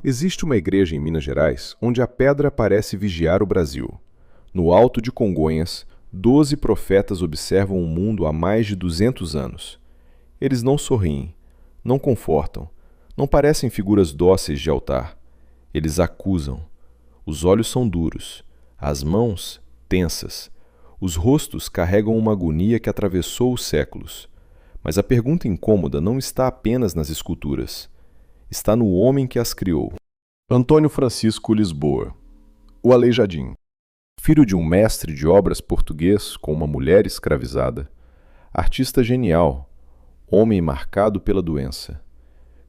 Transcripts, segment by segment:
Existe uma igreja em Minas Gerais onde a pedra parece vigiar o Brasil. No alto de Congonhas, 12 profetas observam o mundo há mais de 200 anos. Eles não sorriem, não confortam, não parecem figuras dóceis de altar. Eles acusam. Os olhos são duros, as mãos tensas. Os rostos carregam uma agonia que atravessou os séculos. Mas a pergunta incômoda não está apenas nas esculturas. Está no homem que as criou. Antônio Francisco Lisboa, o Aleijadinho. Filho de um mestre de obras português com uma mulher escravizada, artista genial, homem marcado pela doença,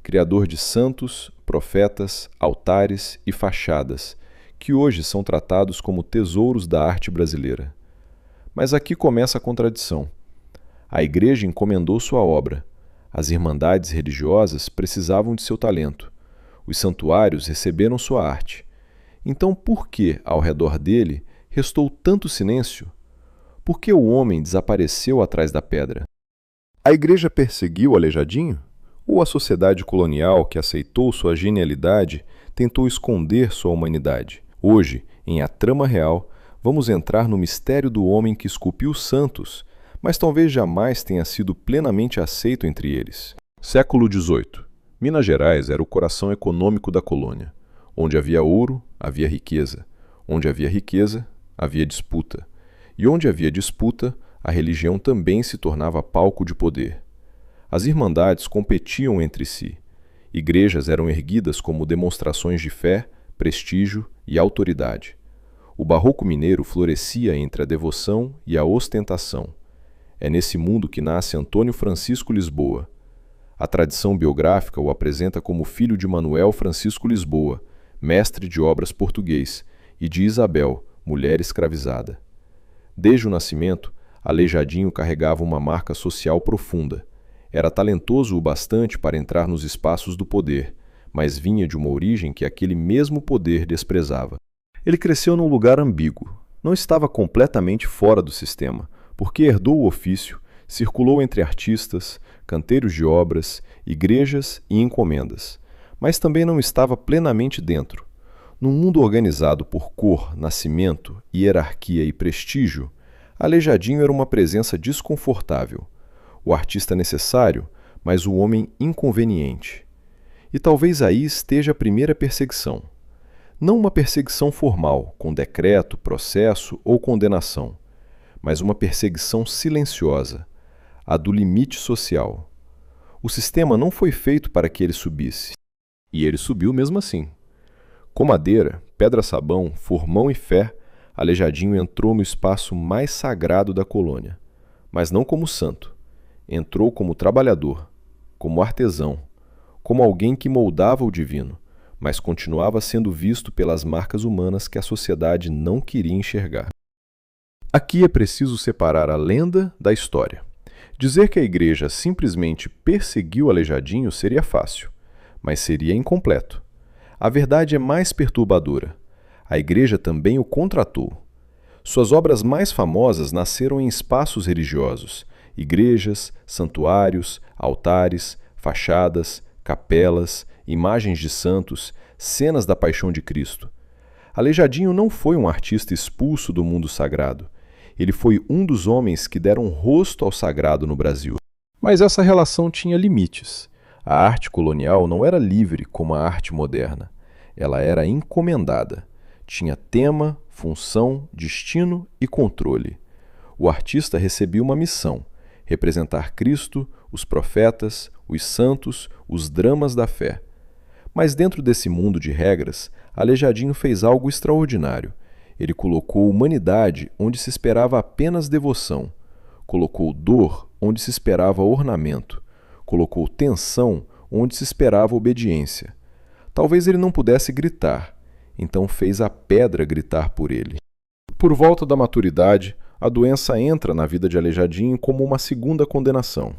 criador de santos, profetas, altares e fachadas, que hoje são tratados como tesouros da arte brasileira. Mas aqui começa a contradição. A igreja encomendou sua obra. As irmandades religiosas precisavam de seu talento. Os santuários receberam sua arte. Então por que, ao redor dele, restou tanto silêncio? Por que o homem desapareceu atrás da pedra? A igreja perseguiu o Aleijadinho? Ou a sociedade colonial que aceitou sua genialidade tentou esconder sua humanidade? Hoje, em A Trama Real, vamos entrar no mistério do homem que esculpiu santos, mas talvez jamais tenha sido plenamente aceito entre eles. Século XVIII. Minas Gerais era o coração econômico da colônia. Onde havia ouro, havia riqueza. Onde havia riqueza, havia disputa. E onde havia disputa, a religião também se tornava palco de poder. As irmandades competiam entre si. Igrejas eram erguidas como demonstrações de fé, prestígio e autoridade. O barroco mineiro florescia entre a devoção e a ostentação. É nesse mundo que nasce Antônio Francisco Lisboa. A tradição biográfica o apresenta como filho de Manuel Francisco Lisboa, mestre de obras português, e de Isabel, mulher escravizada. Desde o nascimento, Aleijadinho carregava uma marca social profunda. Era talentoso o bastante para entrar nos espaços do poder, mas vinha de uma origem que aquele mesmo poder desprezava. Ele cresceu num lugar ambíguo. Não estava completamente fora do sistema, porque herdou o ofício, circulou entre artistas, canteiros de obras, igrejas e encomendas, mas também não estava plenamente dentro. Num mundo organizado por cor, nascimento, hierarquia e prestígio, Aleijadinho era uma presença desconfortável. O artista necessário, mas o homem inconveniente. E talvez aí esteja a primeira perseguição. Não uma perseguição formal, com decreto, processo ou condenação, mas uma perseguição silenciosa, a do limite social. O sistema não foi feito para que ele subisse. E ele subiu mesmo assim. Com madeira, pedra-sabão, formão e fé, Aleijadinho entrou no espaço mais sagrado da colônia. Mas não como santo. Entrou como trabalhador, como artesão, como alguém que moldava o divino, mas continuava sendo visto pelas marcas humanas que a sociedade não queria enxergar. Aqui é preciso separar a lenda da história. Dizer que a igreja simplesmente perseguiu Aleijadinho seria fácil, mas seria incompleto. A verdade é mais perturbadora. A igreja também o contratou. Suas obras mais famosas nasceram em espaços religiosos, igrejas, santuários, altares, fachadas, capelas, imagens de santos, cenas da Paixão de Cristo. Aleijadinho não foi um artista expulso do mundo sagrado. Ele foi um dos homens que deram rosto ao sagrado no Brasil. Mas essa relação tinha limites. A arte colonial não era livre como a arte moderna. Ela era encomendada. Tinha tema, função, destino e controle. O artista recebia uma missão: representar Cristo, os profetas, os santos, os dramas da fé. Mas dentro desse mundo de regras, Aleijadinho fez algo extraordinário. Ele colocou humanidade onde se esperava apenas devoção. Colocou dor onde se esperava ornamento. Colocou tensão onde se esperava obediência. Talvez ele não pudesse gritar, então fez a pedra gritar por ele. Por volta da maturidade, a doença entra na vida de Aleijadinho como uma segunda condenação.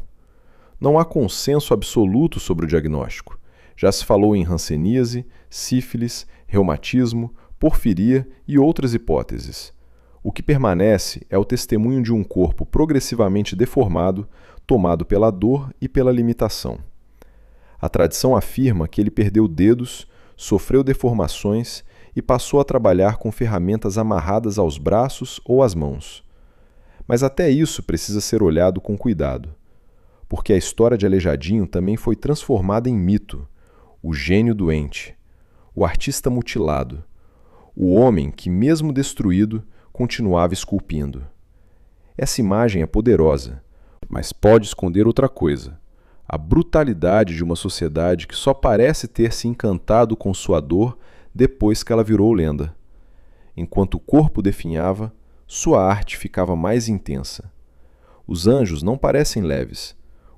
Não há consenso absoluto sobre o diagnóstico. Já se falou em hanseníase, sífilis, reumatismo, porfiria e outras hipóteses. O que permanece é o testemunho de um corpo progressivamente deformado, tomado pela dor e pela limitação. A tradição afirma que ele perdeu dedos, sofreu deformações e passou a trabalhar com ferramentas amarradas aos braços ou às mãos. Mas até isso precisa ser olhado com cuidado, porque a história de Aleijadinho também foi transformada em mito: o gênio doente, o artista mutilado, o homem que, mesmo destruído, continuava esculpindo. Essa imagem é poderosa, mas pode esconder outra coisa: a brutalidade de uma sociedade que só parece ter se encantado com sua dor depois que ela virou lenda. Enquanto o corpo definhava, sua arte ficava mais intensa. Os anjos não parecem leves,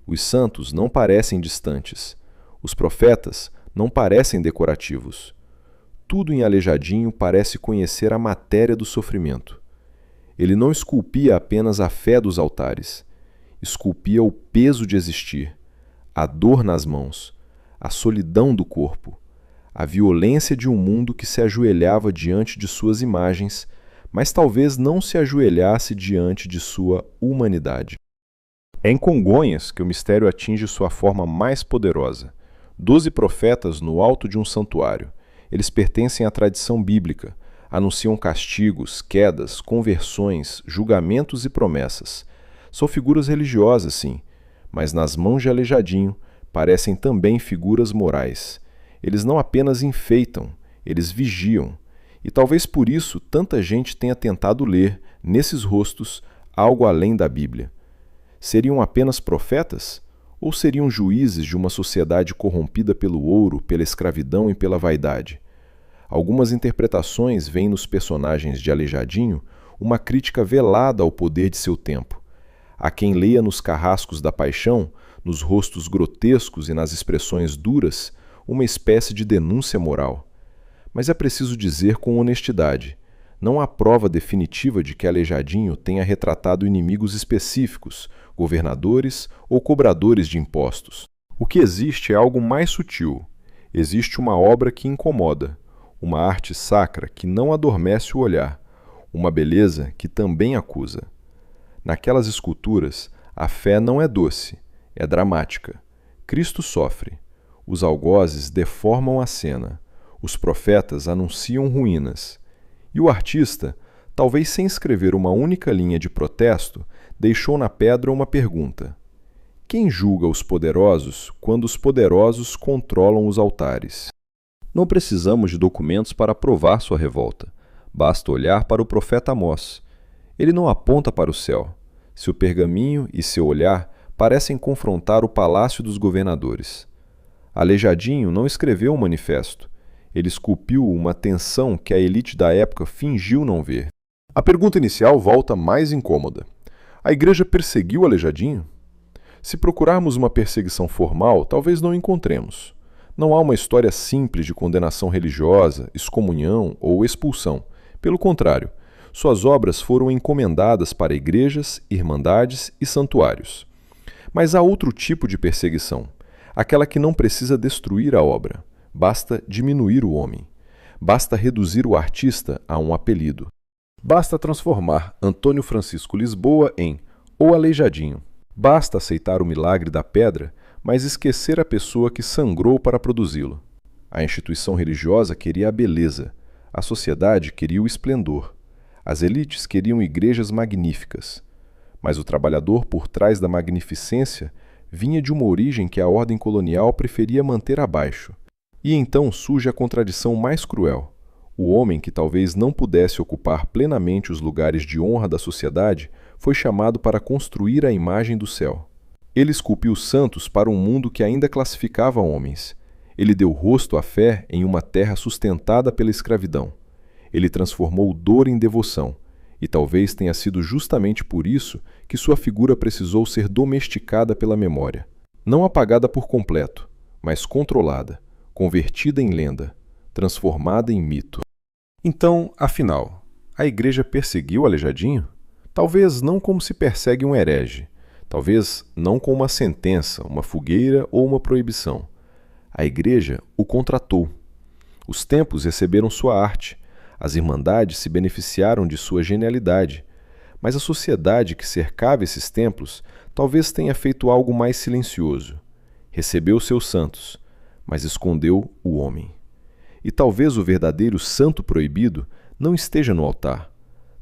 os santos não parecem distantes, os profetas não parecem decorativos. Tudo em Aleijadinho parece conhecer a matéria do sofrimento. Ele não esculpia apenas a fé dos altares, esculpia o peso de existir, a dor nas mãos, a solidão do corpo, a violência de um mundo que se ajoelhava diante de suas imagens, mas talvez não se ajoelhasse diante de sua humanidade. É em Congonhas que o mistério atinge sua forma mais poderosa. 12 profetas no alto de um santuário. Eles pertencem à tradição bíblica, anunciam castigos, quedas, conversões, julgamentos e promessas. São figuras religiosas, sim, mas nas mãos de Aleijadinho parecem também figuras morais. Eles não apenas enfeitam, eles vigiam. E talvez por isso tanta gente tenha tentado ler, nesses rostos, algo além da Bíblia. Seriam apenas profetas? Ou seriam juízes de uma sociedade corrompida pelo ouro, pela escravidão e pela vaidade? Algumas interpretações veem nos personagens de Aleijadinho uma crítica velada ao poder de seu tempo. Há quem leia nos carrascos da paixão, nos rostos grotescos e nas expressões duras, uma espécie de denúncia moral. Mas é preciso dizer com honestidade: não há prova definitiva de que Aleijadinho tenha retratado inimigos específicos, governadores ou cobradores de impostos. O que existe é algo mais sutil. Existe uma obra que incomoda, uma arte sacra que não adormece o olhar, uma beleza que também acusa. Naquelas esculturas, a fé não é doce, é dramática. Cristo sofre. Os algozes deformam a cena. Os profetas anunciam ruínas. E o artista, talvez sem escrever uma única linha de protesto, deixou na pedra uma pergunta: quem julga os poderosos quando os poderosos controlam os altares? Não precisamos de documentos para provar sua revolta. Basta olhar para o profeta Amós. Ele não aponta para o céu. Seu pergaminho e seu olhar parecem confrontar o palácio dos governadores. Aleijadinho não escreveu um manifesto. Ele esculpiu uma tensão que a elite da época fingiu não ver. A pergunta inicial volta mais incômoda. A igreja perseguiu Aleijadinho? Se procurarmos uma perseguição formal, talvez não encontremos. Não há uma história simples de condenação religiosa, excomunhão ou expulsão. Pelo contrário, suas obras foram encomendadas para igrejas, irmandades e santuários. Mas há outro tipo de perseguição, aquela que não precisa destruir a obra. Basta diminuir o homem. Basta reduzir o artista a um apelido. Basta transformar Antônio Francisco Lisboa em O Aleijadinho. Basta aceitar o milagre da pedra, mas esquecer a pessoa que sangrou para produzi-lo. A instituição religiosa queria a beleza. A sociedade queria o esplendor. As elites queriam igrejas magníficas. Mas o trabalhador por trás da magnificência vinha de uma origem que a ordem colonial preferia manter abaixo. E então surge a contradição mais cruel. O homem que talvez não pudesse ocupar plenamente os lugares de honra da sociedade foi chamado para construir a imagem do céu. Ele esculpiu santos para um mundo que ainda classificava homens. Ele deu rosto à fé em uma terra sustentada pela escravidão. Ele transformou dor em devoção, e talvez tenha sido justamente por isso que sua figura precisou ser domesticada pela memória. Não apagada por completo, mas controlada, convertida em lenda, transformada em mito. Então, afinal, a igreja perseguiu Aleijadinho? Talvez não como se persegue um herege. Talvez não com uma sentença, uma fogueira ou uma proibição. A igreja o contratou. Os templos receberam sua arte. As irmandades se beneficiaram de sua genialidade. Mas a sociedade que cercava esses templos talvez tenha feito algo mais silencioso. Recebeu seus santos, mas escondeu o homem. E talvez o verdadeiro santo proibido não esteja no altar.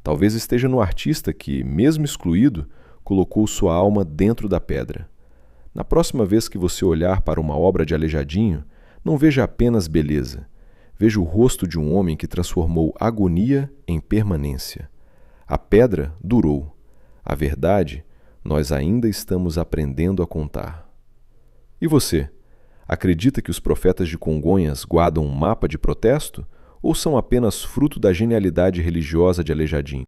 Talvez esteja no artista que, mesmo excluído, colocou sua alma dentro da pedra. Na próxima vez que você olhar para uma obra de Aleijadinho, não veja apenas beleza. Veja o rosto de um homem que transformou agonia em permanência. A pedra durou. A verdade, nós ainda estamos aprendendo a contar. E você? Acredita que os profetas de Congonhas guardam um mapa de protesto? Ou são apenas fruto da genialidade religiosa de Aleijadinho?